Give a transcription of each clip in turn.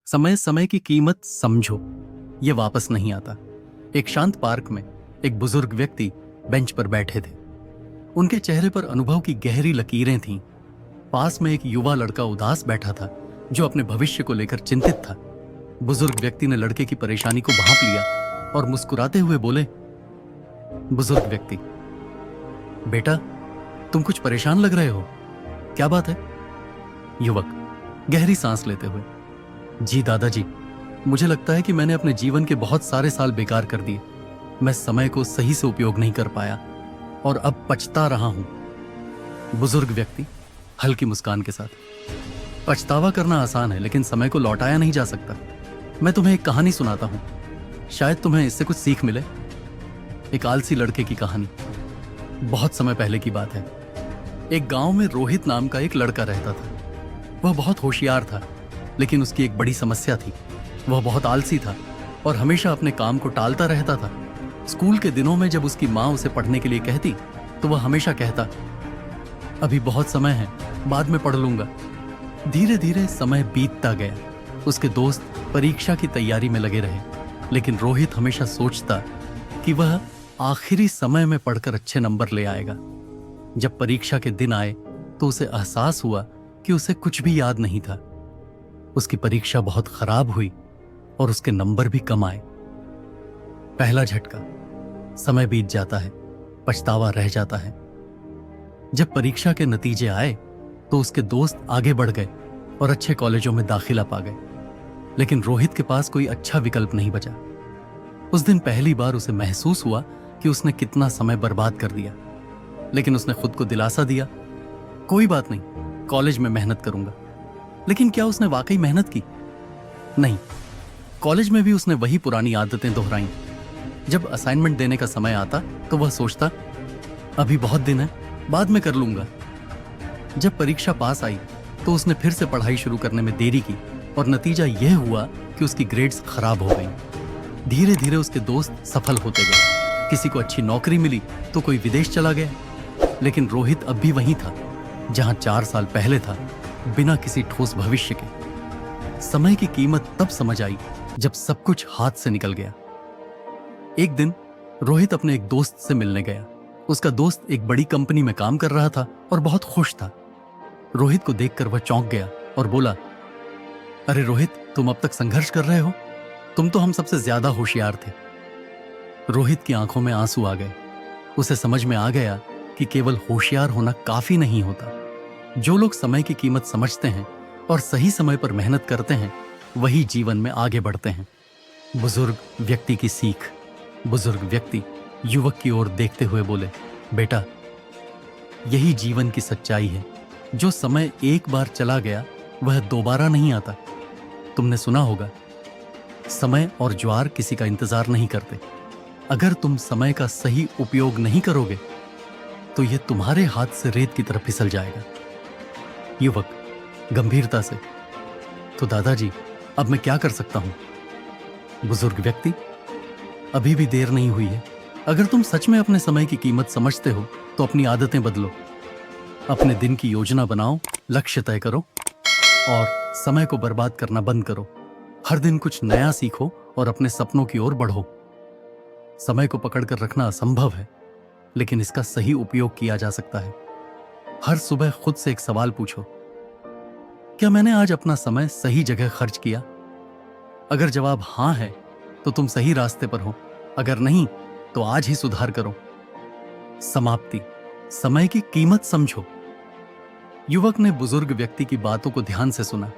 समय समय की कीमत समझो, ये वापस नहीं आता। एक शांत पार्क में एक बुजुर्ग व्यक्ति बेंच पर बैठे थे। उनके चेहरे पर अनुभव की गहरी लकीरें थीं। पास में एक युवा लड़का उदास बैठा था, जो अपने भविष्य को लेकर चिंतित था। बुजुर्ग व्यक्ति ने लड़के की परेशानी को भांप लिया और मुस्कुराते हुए बोले, बुजुर्ग व्यक्ति, बेटा, तुम कुछ परेशान लग रहे हो, क्या बात है? युवक गहरी सांस लेते हुए, जी दादाजी, मुझे लगता है कि मैंने अपने जीवन के बहुत सारे साल बेकार कर दिए। मैं समय को सही से उपयोग नहीं कर पाया और अब पछता रहा हूं। बुजुर्ग व्यक्ति हल्की मुस्कान के साथ, पछतावा करना आसान है, लेकिन समय को लौटाया नहीं जा सकता। मैं तुम्हें एक कहानी सुनाता हूं, शायद तुम्हें इससे कुछ सीख मिले। एक आलसी लड़के की कहानी। बहुत समय पहले की बात है। एक गांव में रोहित नाम का एक लड़का रहता था। वह बहुत होशियार था, लेकिन उसकी एक बड़ी समस्या थी। वह बहुत आलसी था और हमेशा अपने काम को टालता रहता था। स्कूल के दिनों में जब उसकी माँ उसे पढ़ने के लिए कहती, तो वह हमेशा कहता, अभी बहुत समय है, बाद में पढ़ लूंगा। धीरे धीरे समय बीतता गया। उसके दोस्त परीक्षा की तैयारी में लगे रहे, लेकिन रोहित हमेशा सोचता कि वह आखिरी समय में पढ़कर अच्छे नंबर ले आएगा। जब परीक्षा के दिन आए, तो उसे एहसास हुआ कि उसे कुछ भी याद नहीं था। उसकी परीक्षा बहुत खराब हुई और उसके नंबर भी कम आए। पहला झटका, समय बीत जाता है, पछतावा रह जाता है। जब परीक्षा के नतीजे आए, तो उसके दोस्त आगे बढ़ गए और अच्छे कॉलेजों में दाखिला पा गए, लेकिन रोहित के पास कोई अच्छा विकल्प नहीं बचा। उस दिन पहली बार उसे महसूस हुआ कि उसने कितना समय बर्बाद कर दिया, लेकिन उसने खुद को दिलासा दिया, कोई बात नहीं, कॉलेज में मेहनत करूंगा। लेकिन क्या उसने वाकई मेहनत की? नहीं। कॉलेज में भी उसने वही पुरानी आदतें दोहराई। जब असाइनमेंट देने का समय आता, तो वह सोचता, अभी बहुत दिन है, बाद में कर लूंगा। जब परीक्षा पास आई, तो उसने फिर से पढ़ाई शुरू करने में देरी की और नतीजा यह हुआ कि उसकी ग्रेड्स खराब हो गई। धीरे धीरे उसके दोस्त सफल होते गए। किसी को अच्छी नौकरी मिली, तो कोई विदेश चला गया, लेकिन रोहित अब भी वहीं था, जहां 4 साल पहले था, बिना किसी ठोस भविष्य के। समय की कीमत तब समझ आई जब सब कुछ हाथ से निकल गया। एक दिन रोहित अपने एक दोस्त से मिलने गया। उसका दोस्त एक बड़ी कंपनी में काम कर रहा था और बहुत खुश था। रोहित को देखकर वह चौंक गया और बोला, अरे रोहित, तुम अब तक संघर्ष कर रहे हो? तुम तो हम सबसे ज्यादा होशियार थे। रोहित की आंखों में आंसू आ गए। उसे समझ में आ गया कि केवल होशियार होना काफी नहीं होता। जो लोग समय की कीमत समझते हैं और सही समय पर मेहनत करते हैं, वही जीवन में आगे बढ़ते हैं। बुजुर्ग व्यक्ति की सीख। बुजुर्ग व्यक्ति युवक की ओर देखते हुए बोले, बेटा, यही जीवन की सच्चाई है। जो समय एक बार चला गया, वह दोबारा नहीं आता। तुमने सुना होगा, समय और ज्वार किसी का इंतजार नहीं करते। अगर तुम समय का सही उपयोग नहीं करोगे, तो यह तुम्हारे हाथ से रेत की तरफ फिसल जाएगा। युवक गंभीरता से, तो दादाजी, अब मैं क्या कर सकता हूं? बुजुर्ग व्यक्ति, अभी भी देर नहीं हुई है। अगर तुम सच में अपने समय की कीमत समझते हो, तो अपनी आदतें बदलो। अपने दिन की योजना बनाओ, लक्ष्य तय करो और समय को बर्बाद करना बंद करो। हर दिन कुछ नया सीखो और अपने सपनों की ओर बढ़ो। समय को पकड़कर रखना असंभव है, लेकिन इसका सही उपयोग किया जा सकता है। हर सुबह खुद से एक सवाल पूछो, क्या मैंने आज अपना समय सही जगह खर्च किया? अगर जवाब हां है, तो तुम सही रास्ते पर हो। अगर नहीं, तो आज ही सुधार करो। समाप्ति। समय की कीमत समझो। युवक ने बुजुर्ग व्यक्ति की बातों को ध्यान से सुना।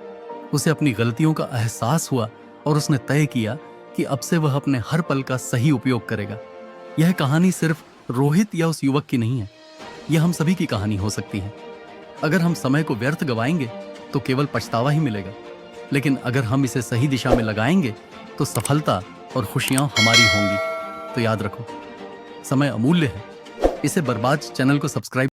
उसे अपनी गलतियों का एहसास हुआ और उसने तय किया कि अब से वह अपने हर पल का सही उपयोग करेगा। यह कहानी सिर्फ रोहित या उस युवक की नहीं है, यह हम सभी की कहानी हो सकती है। अगर हम समय को व्यर्थ गवाएंगे, तो केवल पछतावा ही मिलेगा, लेकिन अगर हम इसे सही दिशा में लगाएंगे, तो सफलता और खुशियां हमारी होंगी। तो याद रखो, समय अमूल्य है, इसे बर्बाद चैनल को सब्सक्राइब